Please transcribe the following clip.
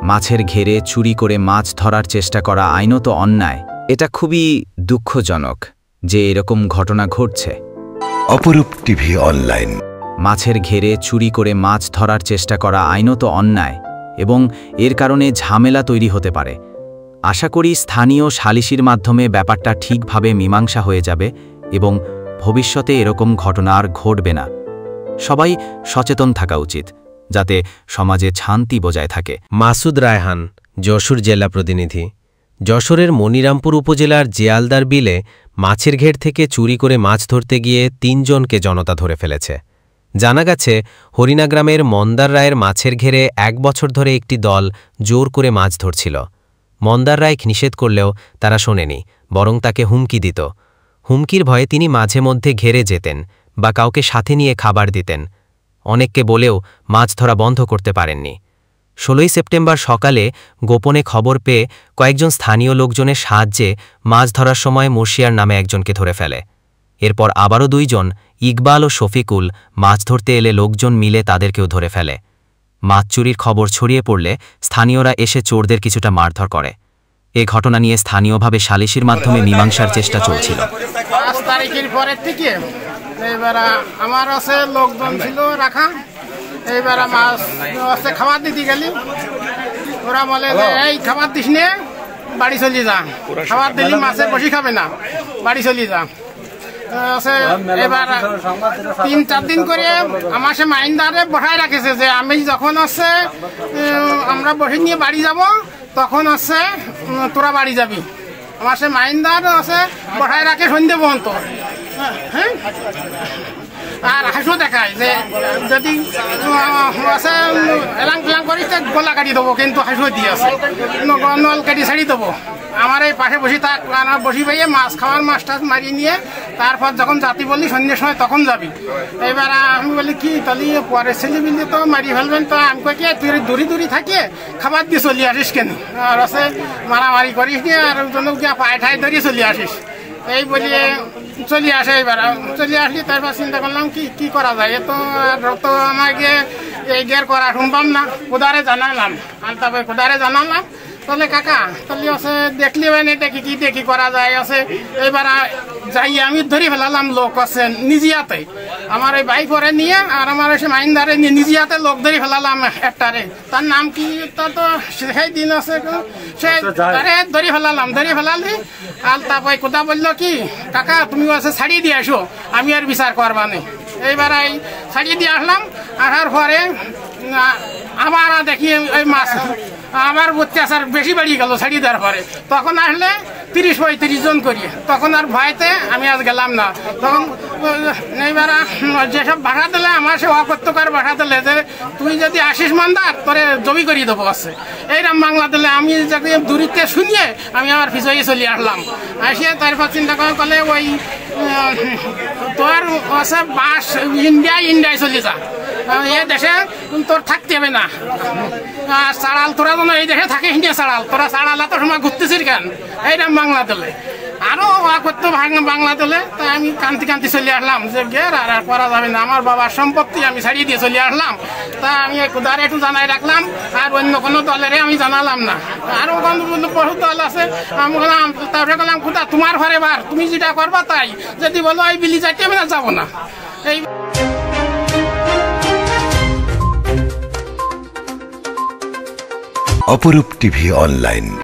মাছের ঘেরে চুরি করে মাছ ধরার চেষ্টা করা আইনত অন্যায়। এটা খুবই দুঃখজনক যে এরকম ঘটনা ঘটছে। অপরূপ টিভি অনলাইন। মাছের ঘেরে চুরি করে মাছ ধরার চেষ্টা করা আইনত অন্যায় এবং এর কারণে ঝামেলা তৈরি হতে পারে। আশা করি স্থানীয় সালিসির মাধ্যমে ব্যাপারটা ঠিকভাবে মীমাংসা হয়ে যাবে এবং ভবিষ্যতে এরকম ঘটনা আর ঘটবে না। সবাই সচেতন থাকা উচিত যাতে সমাজে শান্তি বজায় থাকে। মাসুদ রায়হান, যশোর জেলা প্রতিনিধি। যশোরের মনিরামপুর উপজেলার জিয়ালদার বিলে মাছের ঘের থেকে চুরি করে মাছ ধরতে গিয়ে ৩ জনকে জনতা ধরে ফেলেছে। জানা গেছে, হরিণা গ্রামের মন্দার রায়ের মাছের ঘেরে ১ বছর ধরে একটি দল জোর করে মাছ ধরছিল। মন্দার রায় নিষেধ করলেও তারা শোনেনি, বরং তাকে হুমকি দিত। হুমকির ভয়ে তিনি মাঝে মধ্যে ঘেরে যেতেন বা কাউকে সাথে নিয়ে খাবার দিতেন। অনেককে বলেও মাছ ধরা বন্ধ করতে পারেননি। ১৬ই সেপ্টেম্বর সকালে গোপনে খবর পেয়ে কয়েকজন স্থানীয় লোকজনের সাহায্যে মাছ ধরার সময় মুর্শিয়ার নামে একজনকে ধরে ফেলে। এরপর আবারও ২ জন, ইকবাল ও শফিকুল, মাছ ধরতে এলে লোকজন মিলে তাদেরকেও ধরে ফেলে। মাছ চুরির খবর ছড়িয়ে পড়লে স্থানীয়রা এসে চোরদের কিছুটা মারধর করে। এ ঘটনা নিয়ে স্থানীয়ভাবে সালিসির মাধ্যমে মীমাংসার চেষ্টা চলছিল। ৫ তারিখের পরের থেকে এবার আমার আছে লোকজন ছিল রাখা। এইবার মাছ আছে খাবার দিতে গেলি, ওরা বলে যে এই খাবার দিস নে, বাড়ি চলি যা। খাবার দিলি মাছে বসি খাবে না, বাড়ি চলি যা। এবার ৩-৪ দিন করে আমার সে মাইন্দারে বসায় রাখেছে যে আমি যখন আছে আমরা বসে নিয়ে বাড়ি যাব তখন আছে তোরা বাড়ি যাবি। আমার সে মাইন্দার আছে বসায় রাখে সন্ধ্যে পর্যন্ত। হ্যাঁ, আর হাসিও দেখায় যে যদি আছে এলাং ফেলাং করি গলা কাটি দেবো, কিন্তু হাসিও দিয়ে আছে নল কাটি ছাড়ি দেবো। আমার এই পাশে বসি থাক, বসি পাইয়ে মাছ খাওয়ার মাছ টাছ মারিয়ে নিয়ে তারপর যখন জাতি বললি সন্ধ্যের সময় তখন যাবি। এবার আমি বলি কি তাহলে পরের ছেলে মিলে তো মারিয়ে ফেলবেন, তো আমি কই কি তুই দূরি থাকে খাবার দিয়ে চলে আসিস কেন, আর আছে মারামারি করিস নি, আর গিয়া পায়ে ঠায় ধরিয়ে চলে আসিস এই বলিয়ে চলে আসে। এবার চলে আসলি, তারপর চিন্তা করলাম কি করা যায়, তো আমাকে এই গের করা শুনবাম না। কোদারে জানালাম, আর তারপরে কোদারে জানালাম তাহলে কাকা তাহলে আছে দেখলি মানে দেখি করা যায় আছে। এবার যাই আমি ধরে ফেলালাম লোক আছে নিজিয়াতে, আমার এই বাইক পরে নিয়ে আর আমার এসে মাইন্দারে নিয়ে নিজিয়াতে লোক ধরে ফেলালাম একটারে। তার নাম কি তার তো সেই দিন আছে, সে ধরে ফেলালি। আর তারপরে কোথা বললো কি কাকা তুমি আছে ছাড়িয়ে দিয়ে আসো, আমি আর বিচার করবা নেই। এইবার এই ছাড়িয়ে দিয়ে আসলাম, আসার পরে আবার দেখি এই মাছ আমার অত্যাচার বেশি বাড়িয়ে গেল ছাড়িয়ে দেওয়ার পরে। তখন আসলে ৩০-৩৫ জন করি, তখন আর ভয়তে আমি আজ গেলাম না। তখন এইবার যেসব ভাষা দিলে আমার সে অকত্যকার ভাষা দিলে যে তুই যদি আসিস মন্দার তোরে জমি করিয়ে দেবো আছে, এইরকম বাংলা দিলে আমি যাকে দূরিতে শুনিয়ে আমি আমার পিছিয়ে চলে আসলাম। আসিয়ে তারপর চিন্তা করলে ওই তোর আছে বাস ইন্ডিয়ায় চলে যা, এ দেশে তোর থাকতে হবে না। চাড়াল তোরা যেন এই দেশে থাকে হিন্দিয়া চাড়াল, তোরা চাড়াল এত সময় ঘুরতেছিস কেন, এইরকম বাংলা দিলে আরো করতো বাংলা দিলে। তাই আমি কান্তি চলে আসলাম যে গের আর করা যাবে না, আমার বাবার সম্পত্তি আমি ছাড়িয়ে দিয়ে চলে আসলাম। তা আমি কোদারে একটু জানাই রাখলাম, আর অন্য কোনো দলের আমি জানালাম না। আরো বহু দল আছে, আমি বললাম তারপরে বললাম কোথা তোমার ঘরে বার, তুমি যেটা করবা তাই, যদি বলো এই বিলি যাইতে আমি যাবো না। এই অপরূপ টিভি অনলাইন।